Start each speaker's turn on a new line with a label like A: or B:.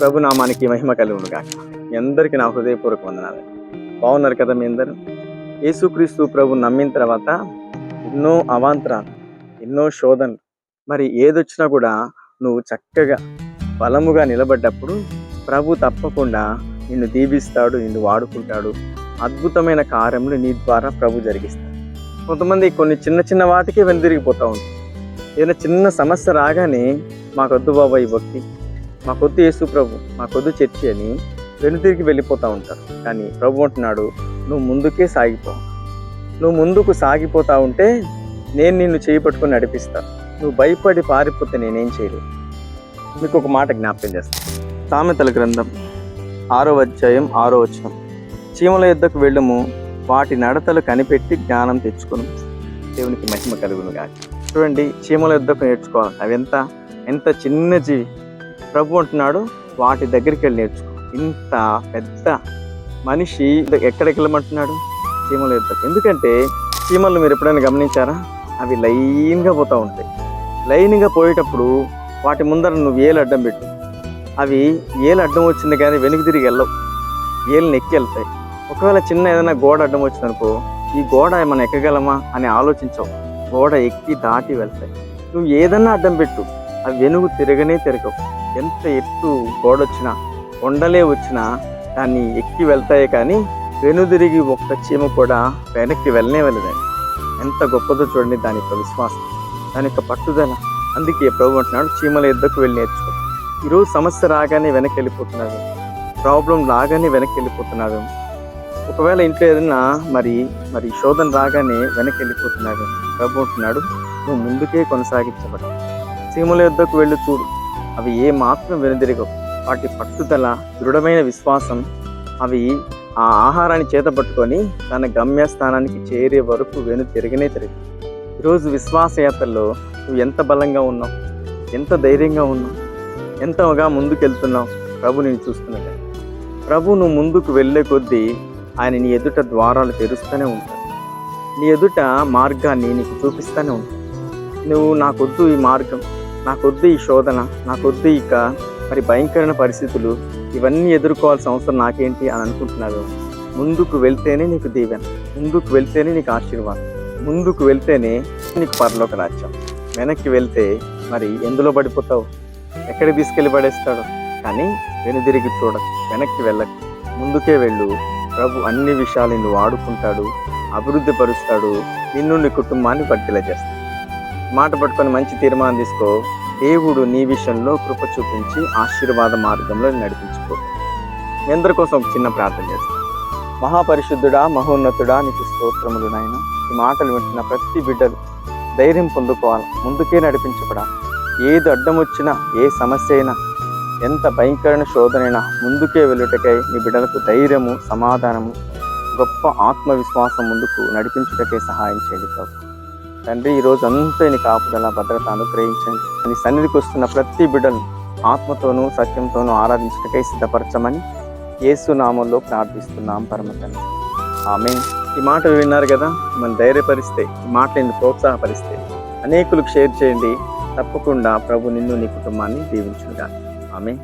A: ప్రభు నామానికి మహిమ కలుగును గాక. మీ అందరికీ నా హృదయపూర్వక వందనాలు. బాగున్నారు కదా మీ అందరూ? యేసుక్రీస్తు ప్రభు నమ్మిన తర్వాత ఎన్నో అవాంతరాలు, ఎన్నో శోధనలు, మరి ఏదొచ్చినా కూడా నువ్వు చక్కగా బలముగా నిలబడ్డప్పుడు ప్రభు తప్పకుండా నిన్ను దీవిస్తాడు, నిన్ను వాడుకుంటాడు. అద్భుతమైన కార్యములు నీ ద్వారా ప్రభు జరిగిస్తాడు. కొంతమంది కొన్ని చిన్న చిన్న వాటికే వెనుదిరిగిపోతూ ఉంటారు. ఏదైనా చిన్న సమస్య రాగానే మాకొద్దు బాబా ఈ భక్తి, మాకొద్దు యేసు ప్రభు, మాకొద్దు చర్చి అని వెనుతిరిగి వెళ్ళిపోతూ ఉంటారు. కానీ ప్రభు అంటున్నాడు, నువ్వు ముందుకే సాగిపో. నువ్వు ముందుకు సాగిపోతా ఉంటే నేను నిన్ను చేపట్టుకొని నడిపిస్తా. నువ్వు భయపడి పారిపోతే నేనేం చేయలేదు. మీకు ఒక మాట జ్ఞాపకం చేస్తాను. సామెతల గ్రంథం 6వ అధ్యాయం 6వ వచనం, చీమల యుద్ధకు వెళ్ళము, వాటి నడతలు కనిపెట్టి జ్ఞానం తెచ్చుకును. దేవునికి మహిమ కలుగును గాక. చూడండి, చీమల యుద్ధకు నేర్చుకోవాలి. అవి ఎంత చిన్న జీవి. ప్రభు అంటున్నాడు, వాటి దగ్గరికి వెళ్ళి నేర్చుకో. ఇంత పెద్ద మనిషి ఎక్కడికి వెళ్ళమంటున్నాడు? చీమల యుద్ధకు. ఎందుకంటే చీమలు మీరు ఎప్పుడైనా గమనించారా? అవి లైన్గా పోతూ ఉంటాయి. లైన్గా పోయేటప్పుడు వాటి ముందర నువ్వు ఏలు అడ్డం పెట్టు. అవి ఏలు అడ్డం వచ్చింది కానీ వెనక్కి తిరిగి వెళ్ళవు, ఏళ్ళని ఎక్కి వెళ్తాయి. ఒకవేళ చిన్న ఏదైనా గోడ అడ్డం వచ్చిందనుకో, ఈ గోడ మనం ఎక్కగలమా అని ఆలోచించవు, గోడ ఎక్కి దాటి వెళ్తాయి. నువ్వు ఏదన్నా అడ్డం పెట్టు, అవి వెనుగు తిరగవు. ఎంత ఎత్తు గోడ వచ్చినా, కొండలే వచ్చినా దాన్ని ఎక్కి వెళ్తాయి. కానీ వెనుదిరిగి ఒక్క చీమ కూడా వెనక్కి వెళ్ళలేదండి. ఎంత గొప్పదో చూడండి దాని యొక్క విశ్వాసం, దాని యొక్క పట్టుదల. అందుకే ప్రభు అంటున్నాడు, చీమల యుద్ధకు వెళ్ళి నేర్చుకో. ఈరోజు సమస్య రాగానే వెనక్కి వెళ్ళిపోతున్నావు, ప్రాబ్లం రాగానే వెనక్కి వెళ్ళిపోతున్నావు. ఒకవేళ ఇంట్లో ఏదైనా మరి శోధన రాగానే వెనక్కి వెళ్ళిపోతున్నావు. ప్రభు అంటున్నాడు, నువ్వు ముందుకే కొనసాగించబడు. చీమల యుద్ధకు వెళ్ళి చూడు, అవి ఏ మాత్రం వెనుదిరగవు. వాటి పట్టుదల, దృఢమైన విశ్వాసం, అవి ఆ ఆహారాన్ని చేతపట్టుకొని తన గమ్యస్థానానికి చేరే వరకు తిరగవు. ఈరోజు విశ్వాసయాత్రలో నువ్వు ఎంత బలంగా ఉన్నావు, ఎంత ధైర్యంగా ఉన్నావు, ఎంతగా ముందుకెళ్తున్నావు. ప్రభు నేను చూస్తున్నాడు. ప్రభు నువ్వు ముందుకు వెళ్ళే కొద్దీ ఆయన నీ ఎదుట ద్వారాలు తెరుస్తూనే ఉంటాడు. నీ ఎదుట మార్గాన్ని నీకు చూపిస్తూనే ఉంటాడు. నువ్వు నాకొద్దు ఈ మార్గం, నాకొద్దు ఈ శోధన, నాకొద్దు ఇక మరి భయంకరమైన పరిస్థితులు, ఇవన్నీ ఎదుర్కోవాల్సిన అవసరం నాకేంటి అని అనుకుంటున్నావు. ముందుకు వెళ్తేనే నీకు దీవెన, ముందుకు వెళ్తేనే నీకు ఆశీర్వాదం, ముందుకు వెళ్తేనే నీకు పరలోక రాజ్యం. వెనక్కి వెళ్తే మరి ఎందులో పడిపోతావు, ఎక్కడికి తీసుకెళ్ళి పడేస్తాడు. కానీ వెనుదిరిగి చూడకు, వెనక్కి వెళ్ళకు, ముందుకే వెళ్ళు. ప్రభు అన్ని విషయాలు నిన్ను వాడుకుంటాడు, అభివృద్ధి పరుస్తాడు, నిన్ను నీ కుటుంబాన్ని వర్ధిల్ల చేస్తాడు. మాట పట్టుకొని మంచి తీర్మానం తీసుకో. దేవుడు నీ విషయంలో కృప చూపించి ఆశీర్వాద మార్గంలో నడిపించుకోడు. మీ అందరి కోసం ఒక చిన్న ప్రార్థన చేస్తాను. మహాపరిశుద్ధుడా, మహోన్నతుడా, నీకు స్తోత్రములు నాయన. ఈ మాటలు వింటున్న ప్రతి బిడ్డలు ధైర్యం పొందుకోవాలి, ముందుకే నడిపించబడాలి. ఏది అడ్డం వచ్చినా, ఏ సమస్య అయినా, ఎంత భయంకరమైన శోధనైనా ముందుకే వెళ్ళుటకై నీ బిడ్డలకు ధైర్యము, సమాధానము, గొప్ప ఆత్మవిశ్వాసం ముందుకు నడిపించుటకై సహాయం చేయండి ప్రభు. తండ్రి, ఈరోజు అంతా నీ కాపుదల, భద్రత అనుగ్రహించండి. నీ సన్నిధికి వస్తున్న ప్రతి బిడ్డను ఆత్మతోనూ సత్యంతోనూ ఆరాధించుటకై సిద్ధపరచమని యేసు నామంలో ప్రార్థిస్తున్నాం పరమ తండ్రి. ఆమేన్. ఈ మాటలు విన్నారు కదా, మనం ధైర్యపరిస్తే, ఈ మాటలను ప్రోత్సాహపరిస్తే అనేకులకు షేర్ చేయండి. తప్పకుండా ప్రభు నిన్ను, నీ కుటుంబాన్ని దీవించునుగాక. ఆమేన్.